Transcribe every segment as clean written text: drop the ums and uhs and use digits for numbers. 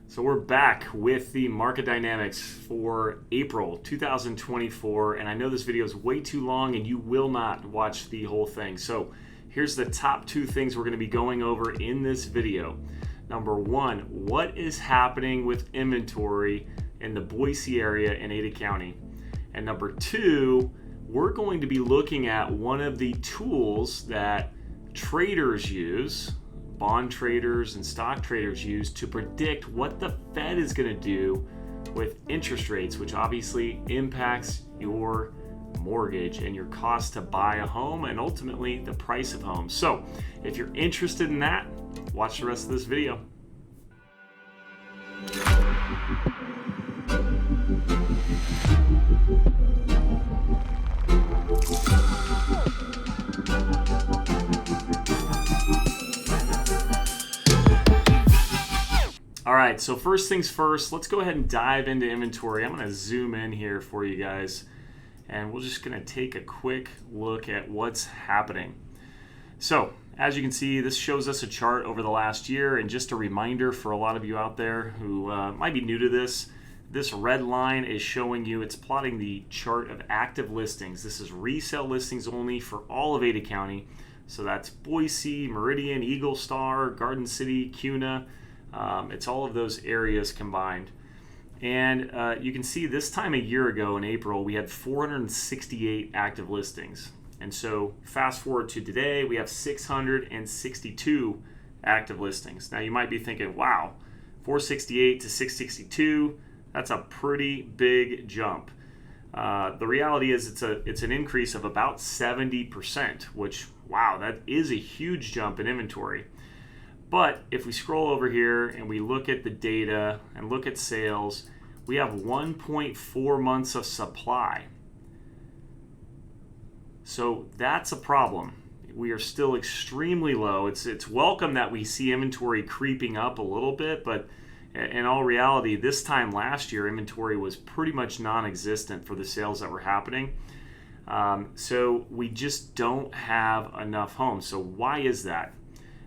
So we're back with the market dynamics for April 2024, and I know this video is way too long and you will not watch the whole thing. So here's the top two things we're going to be going over in this video. Number one, what is happening with inventory in the Boise area in Ada County? And number two, we're going to be looking at one of the tools that traders use, bond traders and stock traders use to predict what the Fed is going to do with interest rates, which obviously impacts your mortgage and your cost to buy a home and ultimately the price of homes. So if you're interested in that, watch the rest of this video. All right, so first things first, let's go ahead and dive into inventory. I'm going to zoom in here for you guys, and we're just going to take a quick look at what's happening. So, as you can see, this shows us a chart over the last year, and just a reminder for a lot of you out there who might be new to this, this red line is showing you, it's plotting the chart of active listings. This is resale listings only for all of Ada County. So that's Boise, Meridian, Eagle Star, Garden City, Kuna. It's all of those areas combined. And you can see this time a year ago in April, we had 468 active listings. And so fast forward to today, we have 662 active listings. Now you might be thinking, wow, 468 to 662, that's a pretty big jump. The reality is it's an increase of about 70%, which, wow, that is a huge jump in inventory. But if we scroll over here and we look at the data and look at sales, we have 1.4 months of supply. So that's a problem. We are still extremely low. It's welcome that we see inventory creeping up a little bit, but in all reality, this time last year, inventory was pretty much non-existent for the sales that were happening. So we just don't have enough homes. So why is that?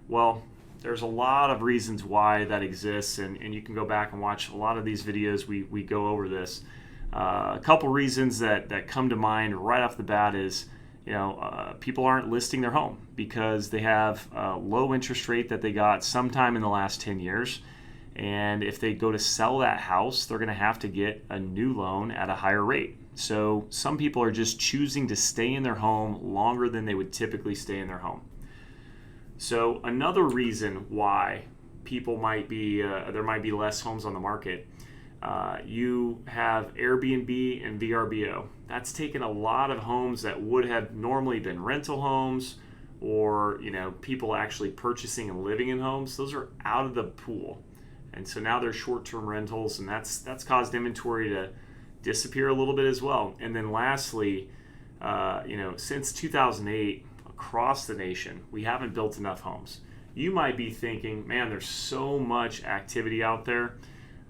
Well, there's a lot of reasons why that exists, and you can go back and watch a lot of these videos. We go over this. A couple reasons that come to mind right off the bat is, people aren't listing their home because they have a low interest rate that they got sometime in the last 10 years. And if they go to sell that house, they're going to have to get a new loan at a higher rate. So some people are just choosing to stay in their home longer than they would typically stay in their home. So another reason why people might be, there might be less homes on the market, you have Airbnb and VRBO. That's taken a lot of homes that would have normally been rental homes or, people actually purchasing and living in homes. Those are out of the pool. And so now they're short-term rentals, and that's caused inventory to disappear a little bit as well. And then lastly, since 2008, across the nation, we haven't built enough homes. You might be thinking, man, there's so much activity out there.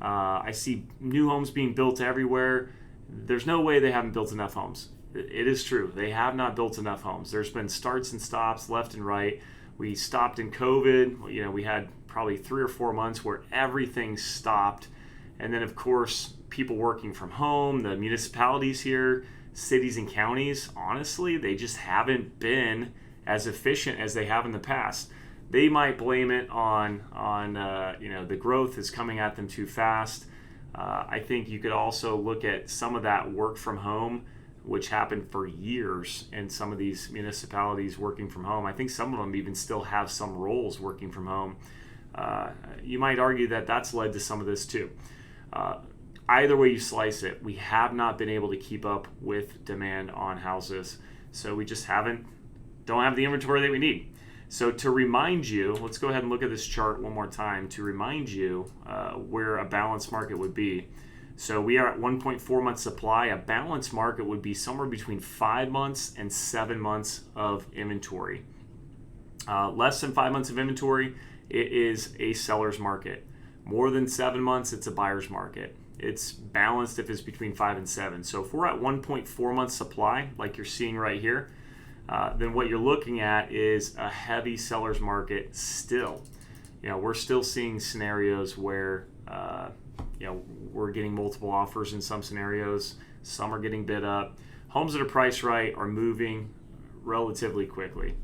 I see new homes being built everywhere. There's no way they haven't built enough homes. It is true. They have not built enough homes. There's been starts and stops left and right. We stopped in COVID. We had probably 3 or 4 months where everything stopped. And then, of course, people working from home, the municipalities here, cities and counties, honestly, they just haven't been as efficient as they have in the past. They might blame it on the growth is coming at them too fast. I think you could also look at some of that work from home, which happened for years in some of these municipalities working from home. I think some of them even still have some roles working from home. You might argue that that's led to some of this too. Either way you slice it, we have not been able to keep up with demand on houses. So we just don't have the inventory that we need. So to remind you, let's go ahead and look at this chart one more time to remind you where a balanced market would be. So we are at 1.4 months supply. A balanced market would be somewhere between 5 months and 7 months of inventory. Less than 5 months of inventory, it is a seller's market. More than 7 months, it's a buyer's market. It's balanced if it's between 5 and 7. So if we're at 1.4 months supply, like you're seeing right here, then what you're looking at is a heavy seller's market still. We're still seeing scenarios where we're getting multiple offers in some scenarios. Some are getting bid up. Homes that are priced right are moving relatively quickly.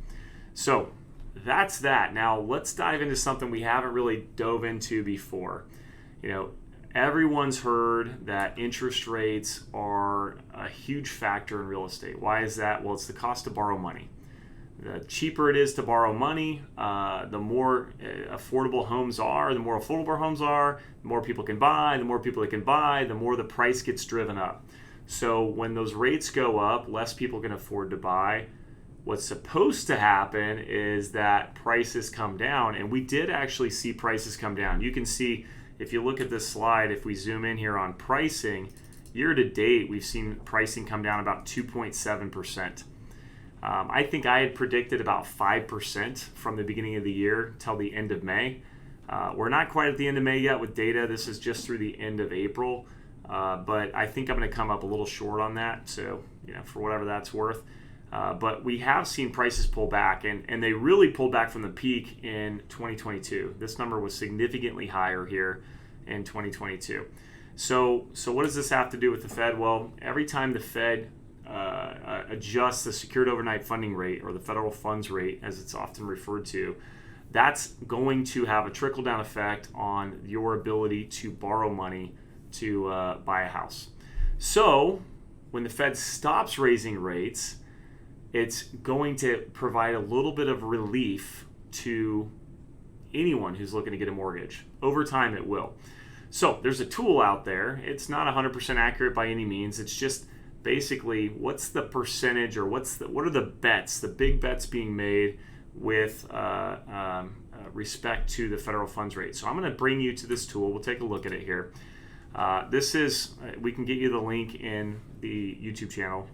So that's that. Now let's dive into something we haven't really dove into before. Everyone's heard that interest rates are a huge factor in real estate. Why is that? Well, it's the cost to borrow money. The cheaper it is to borrow money, the more affordable homes are. The more affordable homes are, the more people can buy. The more people that can buy, the more the price gets driven up. So when those rates go up, less people can afford to buy. What's supposed to happen is that prices come down, and we did actually see prices come down. You can see, if you look at this slide, if we zoom in here on pricing, year to date, we've seen pricing come down about 2.7%. I think I had predicted about 5% from the beginning of the year till the end of May. We're not quite at the end of May yet with data. This is just through the end of April. But I think I'm going to come up a little short on that. So, for whatever that's worth. But we have seen prices pull back, and they really pulled back from the peak in 2022. This number was significantly higher here in 2022. So what does this have to do with the Fed? Well, every time the Fed adjusts the secured overnight funding rate, or the federal funds rate as it's often referred to, that's going to have a trickle-down effect on your ability to borrow money to buy a house. So when the Fed stops raising rates, it's going to provide a little bit of relief to anyone who's looking to get a mortgage. Over time, it will. So there's a tool out there. It's not 100% accurate by any means. It's just basically what's the percentage, or what are the bets, the big bets being made with respect to the federal funds rate. So I'm going to bring you to this tool. We'll take a look at it here. We can get you the link in the YouTube channel.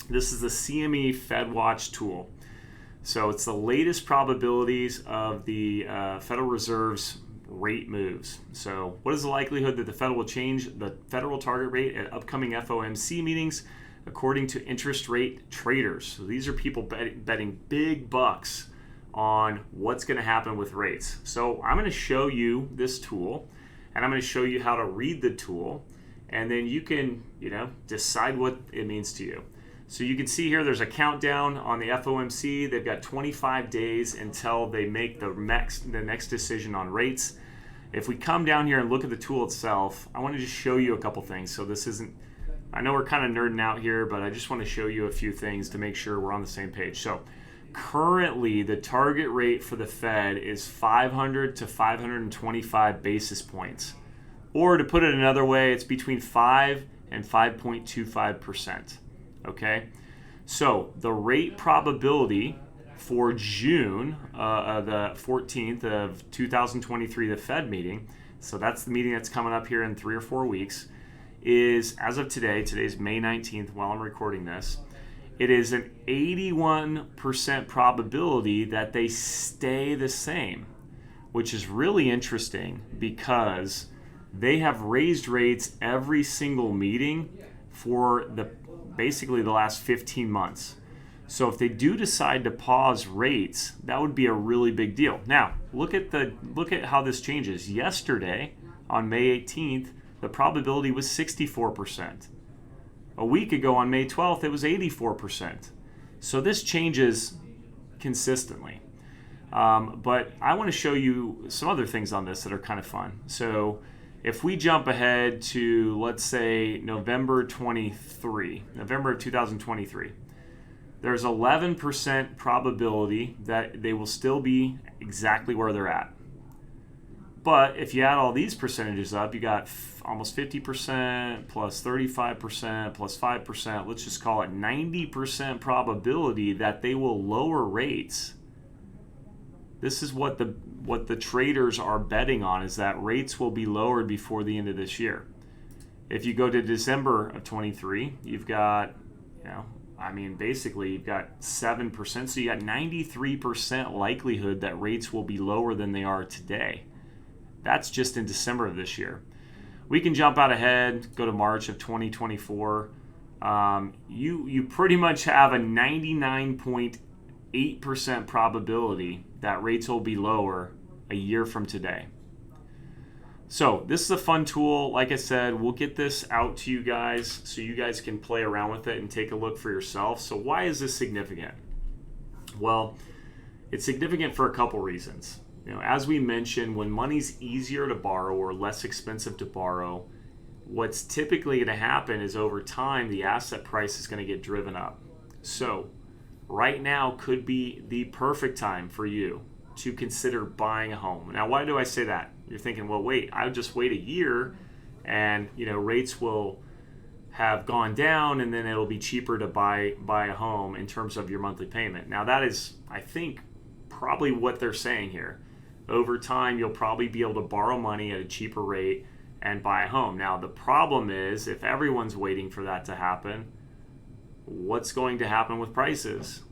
This is the CME Fed Watch tool. So it's the latest probabilities of the Federal Reserve's rate moves. So what is the likelihood that the Fed will change the federal target rate at upcoming FOMC meetings according to interest rate traders? So these are people betting big bucks on what's going to happen with rates. So I'm going to show you this tool, and I'm going to show you how to read the tool, and then you can, decide what it means to you. So you can see here there's a countdown on the FOMC. They've got 25 days until they make the next decision on rates. If we come down here and look at the tool itself, I want to just show you a couple things. So this isn't, I know we're kind of nerding out here, but I just want to show you a few things to make sure we're on the same page. So currently the target rate for the Fed is 500 to 525 basis points. Or to put it another way, it's between 5 and 5.25%. Okay, so the rate probability for June, the 14th of 2023, the Fed meeting, so that's the meeting that's coming up here in 3 or 4 weeks, is, as of today's May 19th while I'm recording this, it is an 81% probability that they stay the same, which is really interesting because they have raised rates every single meeting for basically the last 15 months. So if they do decide to pause rates, that would be a really big deal. Now, look at how this changes. Yesterday, on May 18th, the probability was 64%. A week ago on May 12th, it was 84%. So this changes consistently. But I want to show you some other things on this that are kind of fun. So if we jump ahead to, let's say, November of 2023, there's 11% probability that they will still be exactly where they're at. But if you add all these percentages up, you got almost 50% plus 35% plus 5%. Let's just call it 90% probability that they will lower rates. This is what the traders are betting on, is that rates will be lowered before the end of this year. If you go to December of 23, you've got, basically you've got 7%. So you got 93% likelihood that rates will be lower than they are today. That's just in December of this year. We can jump out ahead, go to March of 2024. You pretty much have a 99.8% probability that rates will be lower a year from today. So this is a fun tool. Like I said, we'll get this out to you guys so you guys can play around with it and take a look for yourself. So why is this significant? Well, it's significant for a couple reasons. As we mentioned, when money's easier to borrow or less expensive to borrow, what's typically going to happen is over time, the asset price is going to get driven up. So right now could be the perfect time for you to consider buying a home. Now, why do I say that? You're thinking, well, wait, I'll just wait a year and rates will have gone down and then it'll be cheaper to buy a home in terms of your monthly payment. Now, that is, I think, probably what they're saying here. Over time, you'll probably be able to borrow money at a cheaper rate and buy a home. Now, the problem is if everyone's waiting for that to happen, what's going to happen with prices?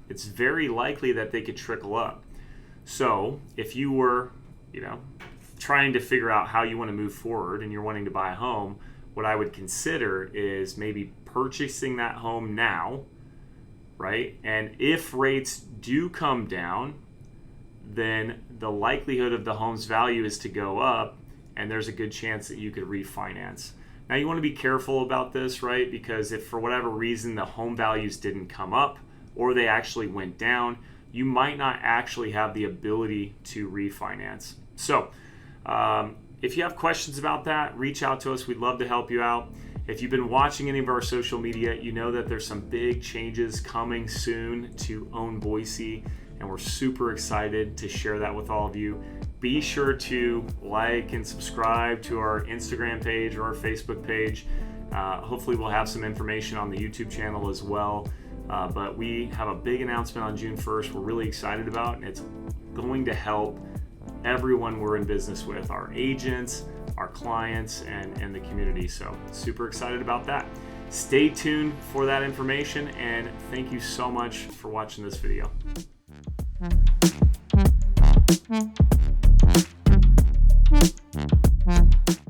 It's very likely that they could trickle up. So if you were, trying to figure out how you want to move forward and you're wanting to buy a home, what I would consider is maybe purchasing that home now, right? And if rates do come down, then the likelihood of the home's value is to go up, and there's a good chance that you could refinance. Now, you want to be careful about this, right? Because if for whatever reason the home values didn't come up or they actually went down, you might not actually have the ability to refinance. So if you have questions about that, reach out to us. We'd love to help you out. If you've been watching any of our social media, you know that there's some big changes coming soon to Own Boise, and we're super excited to share that with all of you. Be sure to like and subscribe to our Instagram page or our Facebook page. Hopefully we'll have some information on the YouTube channel as well. But we have a big announcement on June 1st we're really excited about, and it's going to help everyone we're in business with, our agents, our clients, and the community. So super excited about that. Stay tuned for that information, and thank you so much for watching this video.